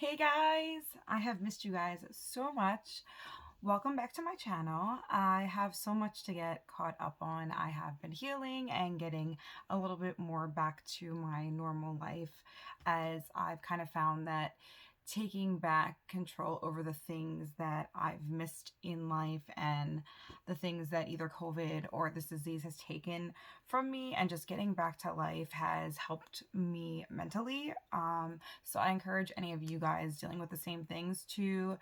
Hey guys, I have missed you guys so much. Welcome back to my channel. I have so much to get caught up on. I have been healing and getting a little bit more back to my normal life, as I've kind of found that taking back control over the things that I've missed in life and the things that either COVID or this disease has taken from me, and just getting back to life has helped me mentally. So I encourage any of you guys dealing with the same things to,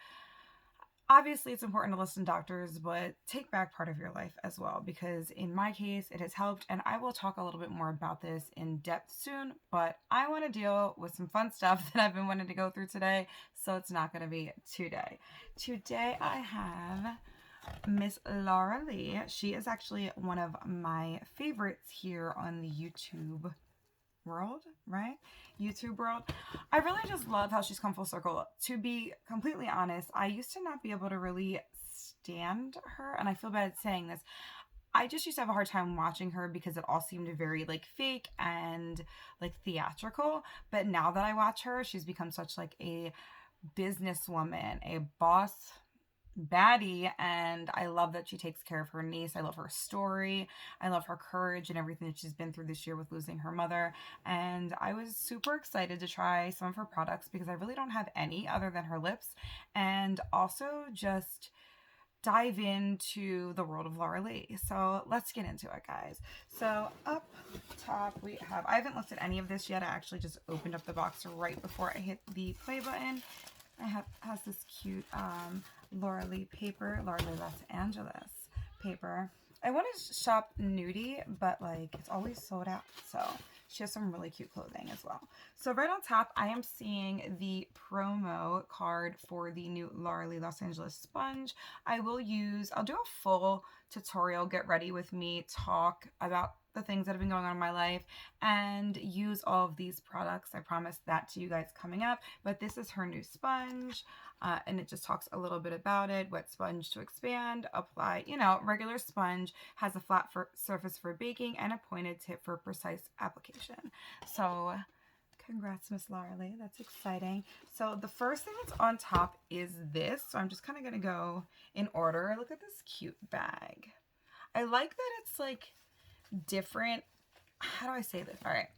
obviously it's important to listen to doctors, but take back part of your life as well, because in my case it has helped, and I will talk a little bit more about this in depth soon. But I want to deal with some fun stuff that I've been wanting to go through today, so it's not going to be today I have Miss Laura Lee. She is actually one of my favorites here on the YouTube world, right? YouTube world. I really just love how she's come full circle. To be completely honest, I used to not be able to really stand her, and I feel bad saying this. I just used to have a hard time watching her because it all seemed very like fake and like theatrical. But now that I watch her, she's become such like a businesswoman, a boss baddie, and I love that she takes care of her niece. I love her story. I love her courage and everything that she's been through this year with losing her mother. And I was super excited to try some of her products because I really don't have any other than her lips, and also just dive into the world of Laura Lee. So let's get into it, guys. So up top we have, I haven't looked at any of this yet. I actually just opened up the box right before I hit the play button. Has this cute Laura Lee paper, Laura Lee Los Angeles paper. I want to shop nudie, but like it's always sold out. So she has some really cute clothing as well. So right on top, I am seeing the promo card for the new Laura Lee Los Angeles sponge. I'll do a full tutorial, get ready with me, talk about the things that have been going on in my life, and use all of these products. I promise that to you guys coming up. But this is her new sponge, and it just talks a little bit about it. Wet sponge to expand, apply, regular sponge, has a flat surface for baking and a pointed tip for precise application. So congrats, Miss Laura Lee. That's exciting. So the first thing that's on top is this. So I'm just kind of going to go in order. Look at this cute bag. I like that it's like different. How do I say this? All right.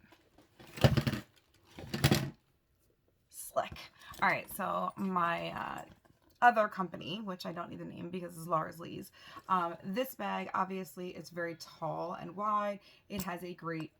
Slick. All right. So my other company, which I don't need to name because it's Laura Lee's, this bag, obviously it's very tall and wide. It has a great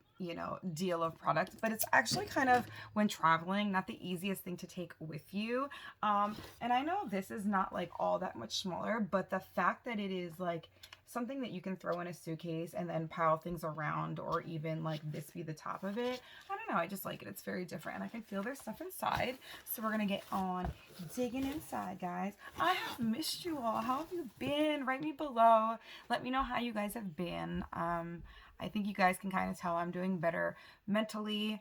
deal of products, but it's actually kind of, when traveling, not the easiest thing to take with you. And I know this is not like all that much smaller, but the fact that it is like something that you can throw in a suitcase and then pile things around, or even like this be the top of it, I don't know, I just like it. It's very different, and I can feel there's stuff inside. So we're gonna get on digging inside, guys. I have missed you all. How have you been? Write me below. Let me know how you guys have been. I think you guys can kind of tell I'm doing better mentally.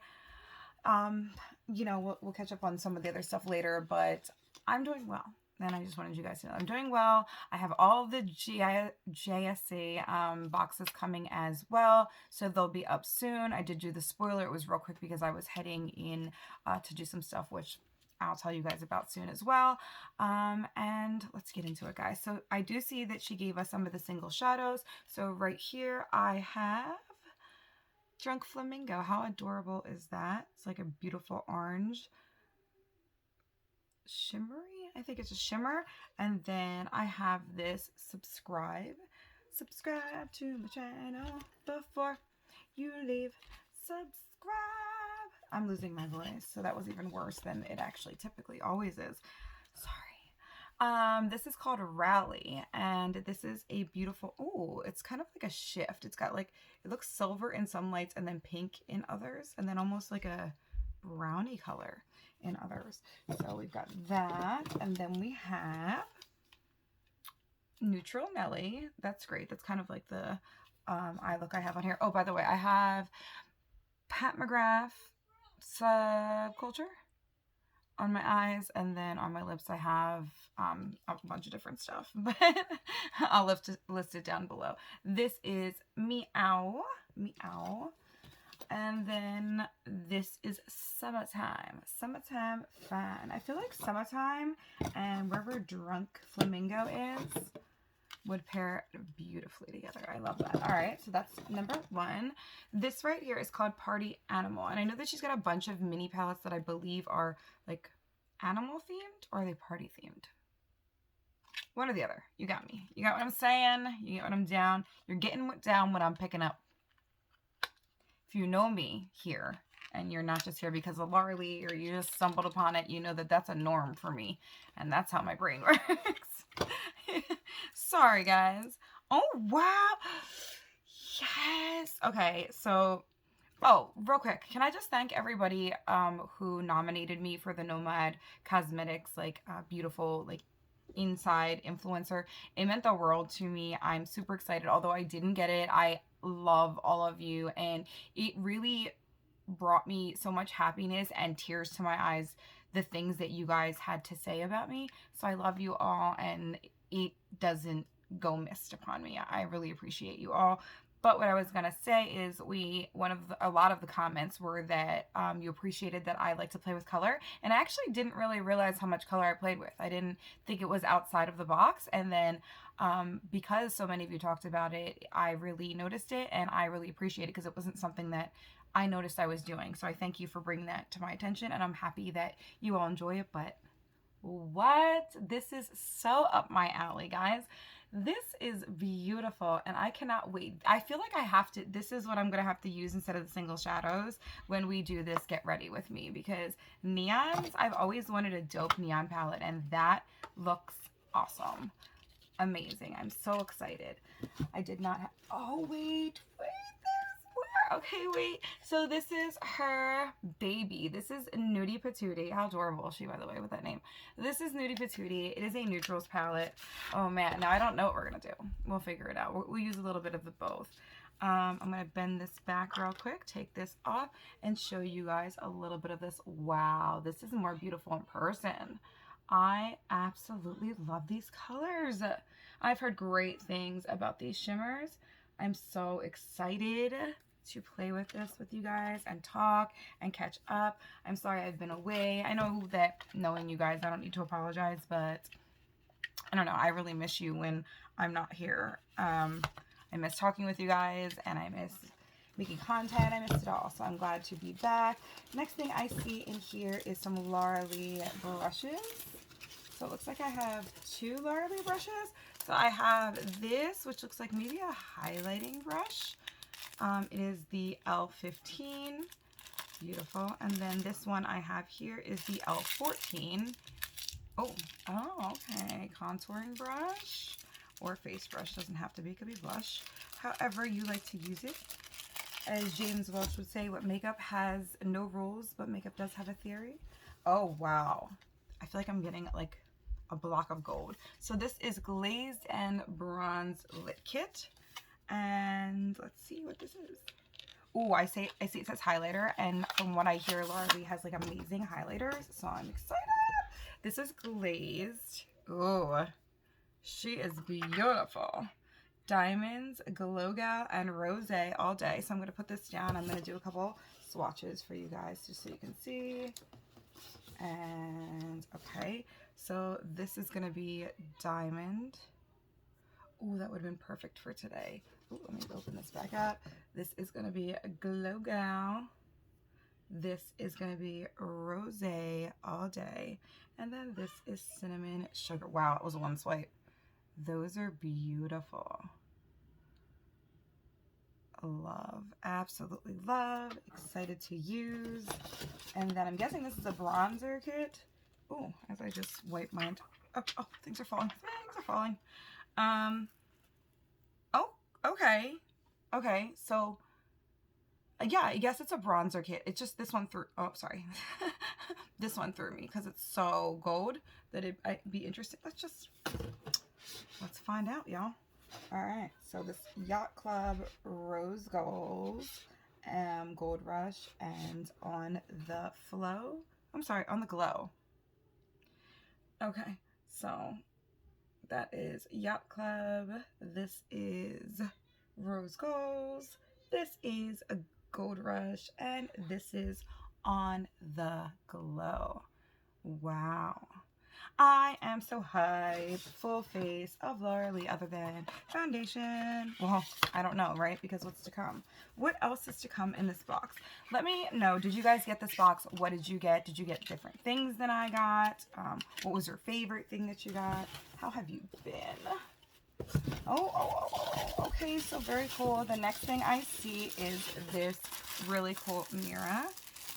We'll catch up on some of the other stuff later, but I'm doing well. And I just wanted you guys to know I'm doing well. I have all the JSA boxes coming as well, so they'll be up soon. I did do the spoiler. It was real quick because I was heading in to do some stuff, which I'll tell you guys about soon as well. And let's get into it, guys. So I do see that she gave us some of the single shadows. So right here I have Drunk Flamingo. How adorable is that? It's like a beautiful orange shimmery. I think it's a shimmer. And then I have this subscribe to my channel before you leave. Subscribe. I'm losing my voice, so that was even worse than it actually typically always is. Sorry. This is called Rally, and this is a beautiful, oh, it's kind of like a shift. It's got like, it looks silver in some lights and then pink in others, and then almost like a brownie color in others. So we've got that, and then we have Neutral Nelly. That's great. That's kind of like the eye look I have on here. Oh, by the way, I have Pat McGrath Subculture on my eyes, and then on my lips I have a bunch of different stuff, but I'll list it down below. This is Meow. And then this is Summertime. Summertime Fun. I feel like Summertime and wherever Drunk Flamingo is would pair beautifully together. I love that. All right, so that's number 1. This right here is called Party Animal. And I know that she's got a bunch of mini palettes that I believe are like animal themed, or are they party themed? One or the other. You got me. You got what I'm saying? You get what I'm down? You're getting down what I'm picking up. If you know me here, and you're not just here because of Larly or you just stumbled upon it, you know that that's a norm for me. And that's how my brain works. Sorry, guys. Oh, wow. Yes. Okay, so, oh, real quick. Can I just thank everybody who nominated me for the Nomad Cosmetics, like, beautiful, like, inside influencer. It meant the world to me. I'm super excited. Although I didn't get it, I love all of you, and it really brought me so much happiness and tears to my eyes, the things that you guys had to say about me. So I love you all, and it doesn't go missed upon me. I really appreciate you all. But what I was gonna say is a lot of the comments were that you appreciated that I like to play with color, and I actually didn't really realize how much color I played with. I didn't think it was outside of the box, and then because so many of you talked about it, I really noticed it, and I really appreciate it because it wasn't something that I noticed I was doing. So I thank you for bringing that to my attention, and I'm happy that you all enjoy it. But what? This is so up my alley, guys. This is beautiful, and I cannot wait. I feel like I have to, this is what I'm going to have to use instead of the single shadows when we do this Get Ready With Me, because neons, I've always wanted a dope neon palette, and that looks awesome. Amazing. I'm so excited. I did not have, oh, wait, okay, wait. So this is her baby. This is Nudie Patootie. How adorable is she, by the way, with that name? This is Nudie Patootie. It is a neutrals palette. Oh, man. Now, I don't know what we're going to do. We'll figure it out. We'll use a little bit of the both. I'm going to bend this back real quick, take this off, and show you guys a little bit of this. Wow, this is more beautiful in person. I absolutely love these colors. I've heard great things about these shimmers. I'm so excited to play with this with you guys and talk and catch up. I'm sorry I've been away. I know that knowing you guys, I don't need to apologize, but I don't know. I really miss you when I'm not here. I miss talking with you guys, and I miss making content. I miss it all. So I'm glad to be back. Next thing I see in here is some Larly brushes. So it looks like I have 2 Larly brushes. So I have this, which looks like maybe a highlighting brush. It is the L15, beautiful. And then this one I have here is the L14. Oh, okay, contouring brush or face brush, doesn't have to be, it could be blush. However you like to use it. As James Welch would say, what makeup has no rules, but makeup does have a theory. Oh, wow. I feel like I'm getting like a block of gold. So this is Glazed and Bronze Lit Kit. And let's see what this is. Oh, I see it says highlighter, and from what I hear, Larly has like amazing highlighters, so I'm excited. This is Glazed. Oh, she is beautiful. Diamonds, Glow Gal, and Rose all day. So I'm going to put this down. I'm going to do a couple swatches for you guys just so you can see. And okay, so this is going to be Diamond. Oh, that would have been perfect for today. Ooh, let me open this back up. This is going to be Glow Gal. This is going to be Rose all day. And then this is Cinnamon Sugar. Wow, it was one swipe. Those are beautiful. Love. Absolutely love. Excited to use. And then I'm guessing this is a bronzer kit. Oh, as I just wipe my... Oh, things are falling. Things are falling. Oh, okay. Okay, so, yeah, I guess it's a bronzer kit. It's just this one threw, oh, sorry. This one threw me because it's so gold that it'd be interesting. Let's find out, y'all. All right, so this Yacht Club Rose Gold, Gold Rush, and on the Flow. I'm sorry, on the Glow. Okay, so that is Yacht Club. This is Rose Gold. This is a Gold Rush, and this is On the Glow. Wow. I am so hyped. Full face of Laura Lee other than foundation. Well, I don't know, right? Because what's to come? What else is to come in this box? Let me know. Did you guys get this box? What did you get? Did you get different things than I got? What was your favorite thing that you got? How have you been? Oh, okay, so very cool. The next thing I see is this really cool mirror.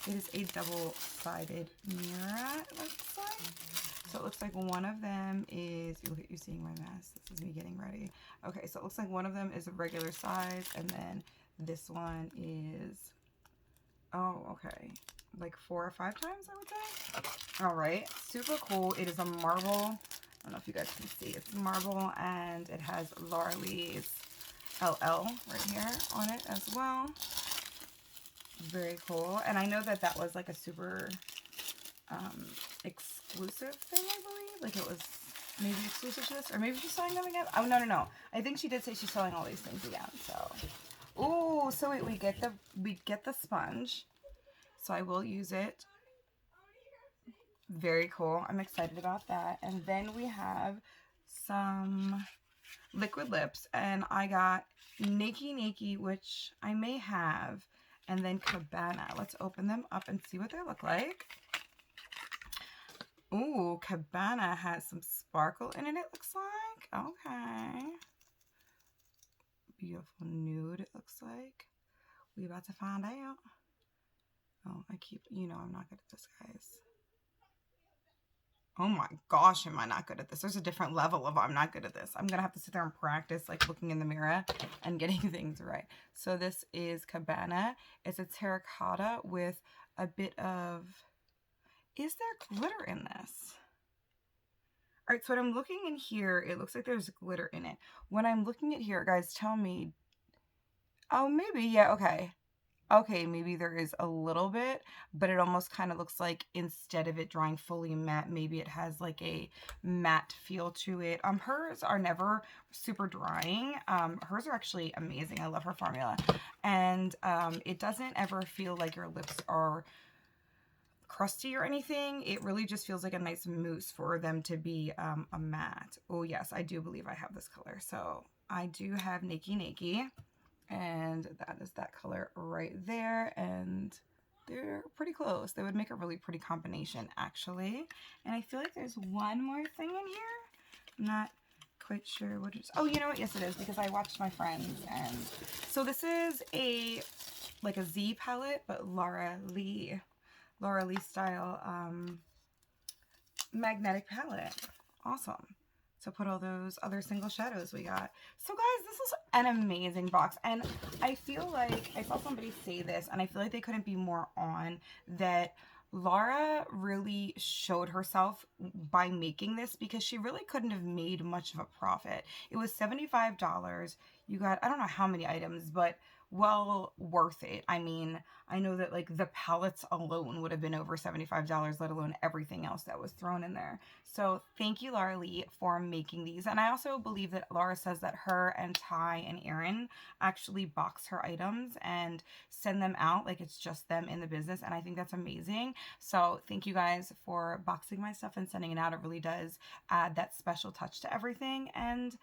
It is a double-sided mirror, it looks like. So it looks like one of them is, look at you seeing my mess. This is me getting ready. Okay, so it looks like one of them is a regular size, and then this one is, oh, okay, like 4 or 5 times, I would say. All right, super cool. It is a marble. I don't know if you guys can see. It's marble, and it has Laura Lee's LL right here on it as well. Very cool. And I know that that was like a super exclusive thing, I believe. Like it was maybe exclusive to this, or maybe she's selling them again. Oh, no. I think she did say she's selling all these things again. So, ooh, so wait, we get the sponge. So I will use it. Very cool. I'm excited about that. And then we have some liquid lips, and I got Nakey, which I may have, and then Cabana. Let's open them up and see what they look like. Ooh, Cabana has some sparkle in it, it looks like. Okay. Beautiful nude, it looks like. We about to find out. Oh, I'm not good at this, guys. Oh my gosh, am I not good at this? There's a different level of I'm not good at this. I'm going to have to sit there and practice, like, looking in the mirror and getting things right. So this is Cabana. It's a terracotta with a bit of... Is there glitter in this? All right, so when I'm looking in here, it looks like there's glitter in it. When I'm looking at here, guys, tell me... Oh, maybe, yeah, okay. Okay, maybe there is a little bit, but it almost kind of looks like instead of it drying fully matte, maybe it has like a matte feel to it. Hers are never super drying. Hers are actually amazing. I love her formula. And it doesn't ever feel like your lips are crusty or anything. It really just feels like a nice mousse for them to be a matte. Oh yes, I do believe I have this color. So I do have Nakey. And that is that color right there, and they're pretty close. They would make a really pretty combination, actually. And I feel like there's one more thing in here. I'm not quite sure what it is. Oh, you know what? Yes, it is, because I watched my friends. And so this is like a Z palette, but Laura Lee style magnetic palette. Awesome. So put all those other single shadows we got. So guys, this is an amazing box. And I feel like, I saw somebody say this, and I feel like they couldn't be more on that Laura really showed herself by making this, because she really couldn't have made much of a profit. It was $75. You got, I don't know how many items, but well worth it. I mean, I know that like the palettes alone would have been over $75, let alone everything else that was thrown in there. So thank you, Laura Lee, for making these. And I also believe that Laura says that her and Ty and Erin actually box her items and send them out like it's just them in the business. And I think that's amazing. So thank you guys for boxing my stuff and sending it out. It really does add that special touch to everything. And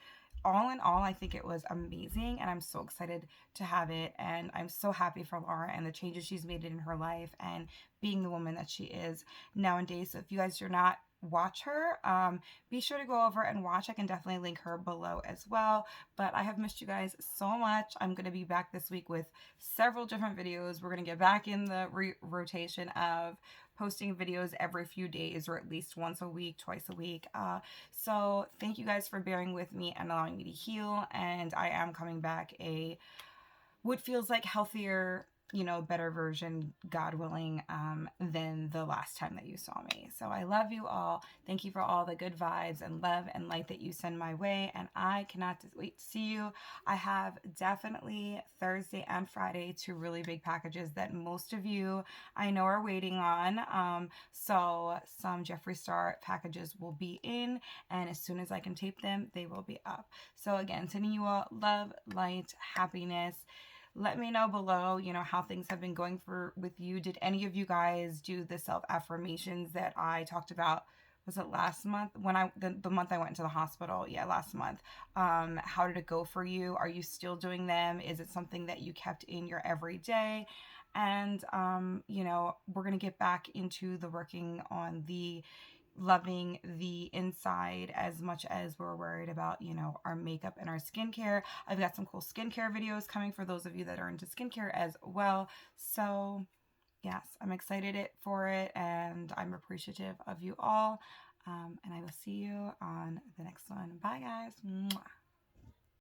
all in all, I think it was amazing, and I'm so excited to have it, and I'm so happy for Laura and the changes she's made in her life and being the woman that she is nowadays. So if you guys do not watch her, be sure to go over and watch. I can definitely link her below as well. But I have missed you guys so much. I'm going to be back this week with several different videos. We're going to get back in the rotation of posting videos every few days, or at least once a week, twice a week. So thank you guys for bearing with me and allowing me to heal. And I am coming back what feels like healthier, better version, God willing, than the last time that you saw me. So I love you all. Thank you for all the good vibes and love and light that you send my way. And I cannot wait to see you. I have definitely Thursday and Friday 2 really big packages that most of you I know are waiting on. So some Jeffree Star packages will be in, and as soon as I can tape them, they will be up. So again, sending you all love, light, happiness. let me know below, you know, how things have been going with you. Did any of you guys do the self affirmations that I talked about? Was it last month when the month I went into the hospital? Yeah, last month. How did it go for you? Are you still doing them? Is it something that you kept in your everyday? And you know, we're gonna get back into the working on the loving the inside as much as we're worried about, you know, our makeup and our skincare. I've got some cool skincare videos coming for those of you that are into skincare as well. So yes, I'm excited for it, and I'm appreciative of you all. And I will see you on the next one. Bye, guys. Mwah.